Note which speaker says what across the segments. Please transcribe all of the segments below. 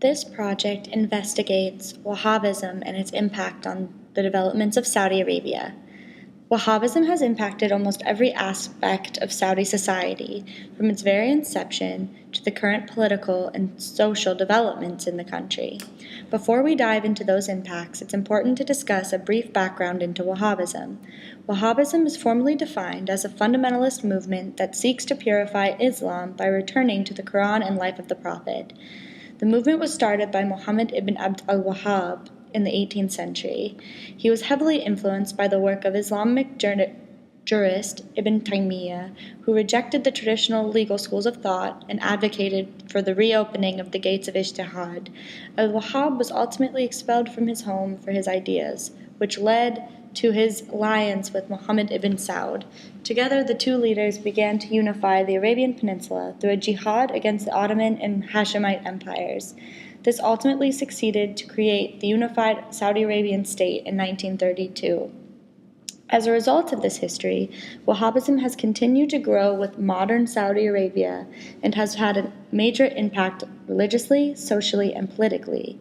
Speaker 1: This project investigates Wahhabism and its impact on the developments of Saudi Arabia. Wahhabism has impacted almost every aspect of Saudi society, from its very inception to the current political and social developments in the country. Before we dive into those impacts, it's important to discuss a brief background into Wahhabism. Wahhabism is formally defined as a fundamentalist movement that seeks to purify Islam by returning to the Quran and life of the Prophet. The movement was started by Muhammad ibn Abd al-Wahhab in the 18th century. He was heavily influenced by the work of Islamic jurist Ibn Taymiyyah, who rejected the traditional legal schools of thought and advocated for the reopening of the gates of ijtihad. Al-Wahhab was ultimately expelled from his home for his ideas, which led to his alliance with Muhammad ibn Saud. Together, the two leaders began to unify the Arabian Peninsula through a jihad against the Ottoman and Hashemite empires. This ultimately succeeded to create the unified Saudi Arabian state in 1932. As a result of this history, Wahhabism has continued to grow with modern Saudi Arabia and has had a major impact religiously, socially, and politically,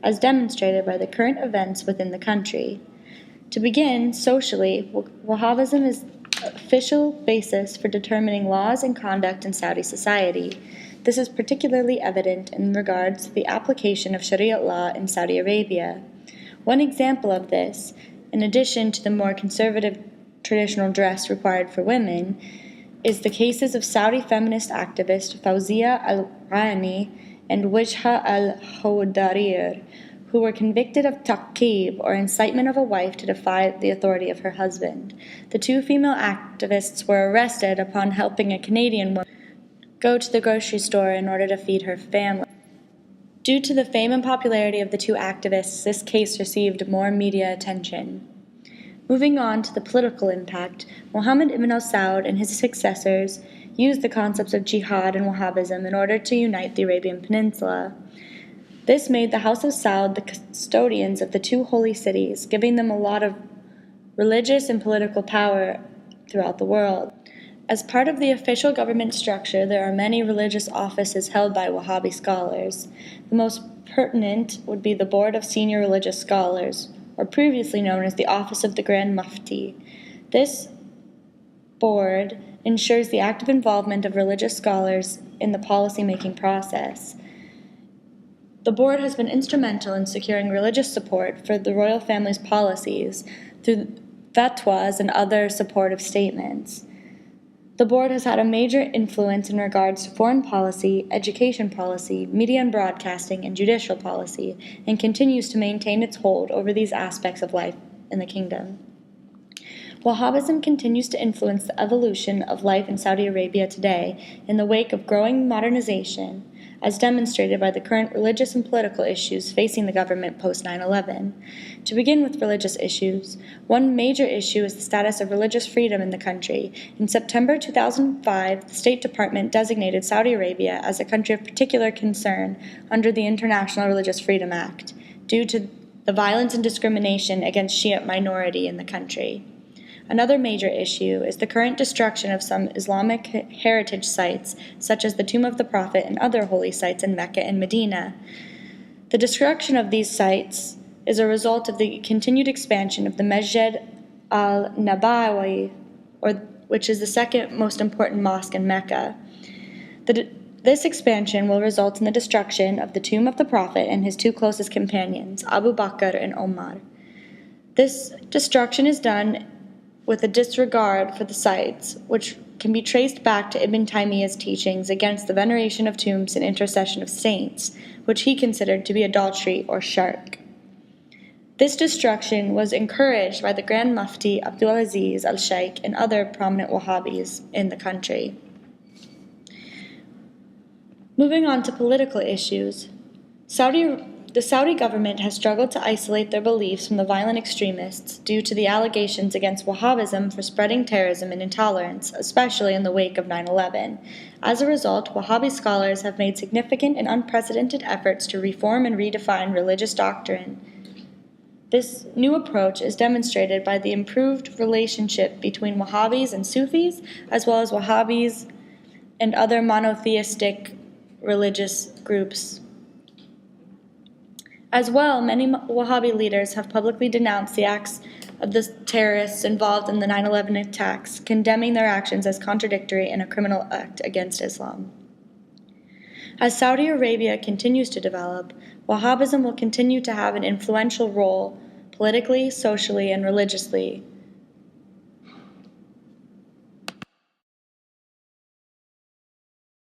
Speaker 1: as demonstrated by the current events within the country. To begin, socially, Wahhabism is the official basis for determining laws and conduct in Saudi society. This is particularly evident in regards to the application of Sharia law in Saudi Arabia. One example of this, in addition to the more conservative traditional dress required for women, is the cases of Saudi feminist activist Fawzia al-Rani and Wijha al-Hawdarir, who were convicted of taqib, or incitement of a wife to defy the authority of her husband. The two female activists were arrested upon helping a Canadian woman go to the grocery store in order to feed her family. Due to the fame and popularity of the two activists, this case received more media attention. Moving on to the political impact, Muhammad ibn al-Saud and his successors used the concepts of jihad and Wahhabism in order to unite the Arabian Peninsula. This made the House of Saud the custodians of the two holy cities, giving them a lot of religious and political power throughout the world. As part of the official government structure, there are many religious offices held by Wahhabi scholars. The most pertinent would be the Board of Senior Religious Scholars, or previously known as the Office of the Grand Mufti. This board ensures the active involvement of religious scholars in the policy-making process. The board has been instrumental in securing religious support for the royal family's policies through fatwas and other supportive statements. The board has had a major influence in regards to foreign policy, education policy, media and broadcasting, and judicial policy, and continues to maintain its hold over these aspects of life in the kingdom. Wahhabism continues to influence the evolution of life in Saudi Arabia today in the wake of growing modernization, as demonstrated by the current religious and political issues facing the government post 9/11. To begin with religious issues, one major issue is the status of religious freedom in the country. In September 2005, the State Department designated Saudi Arabia as a country of particular concern under the International Religious Freedom Act, due to the violence and discrimination against Shiite minority in the country. Another major issue is the current destruction of some Islamic heritage sites, such as the Tomb of the Prophet and other holy sites in Mecca and Medina. The destruction of these sites is a result of the continued expansion of the Masjid al-Nabawi, which is the second most important mosque in Mecca. This expansion will result in the destruction of the Tomb of the Prophet and his two closest companions, Abu Bakr and Omar. This destruction is done with a disregard for the sites, which can be traced back to Ibn Taymiyyah's teachings against the veneration of tombs and intercession of saints, which he considered to be adultery or shirk. This destruction was encouraged by the Grand Mufti Abdulaziz al-Sheikh and other prominent Wahhabis in the country. Moving on to political issues, the Saudi government has struggled to isolate their beliefs from the violent extremists due to the allegations against Wahhabism for spreading terrorism and intolerance, especially in the wake of 9/11. As a result, Wahhabi scholars have made significant and unprecedented efforts to reform and redefine religious doctrine. This new approach is demonstrated by the improved relationship between Wahhabis and Sufis, as well as Wahhabis and other monotheistic religious groups. As well, many Wahhabi leaders have publicly denounced the acts of the terrorists involved in the 9/11 attacks, condemning their actions as contradictory and a criminal act against Islam. As Saudi Arabia continues to develop, Wahhabism will continue to have an influential role politically, socially, and religiously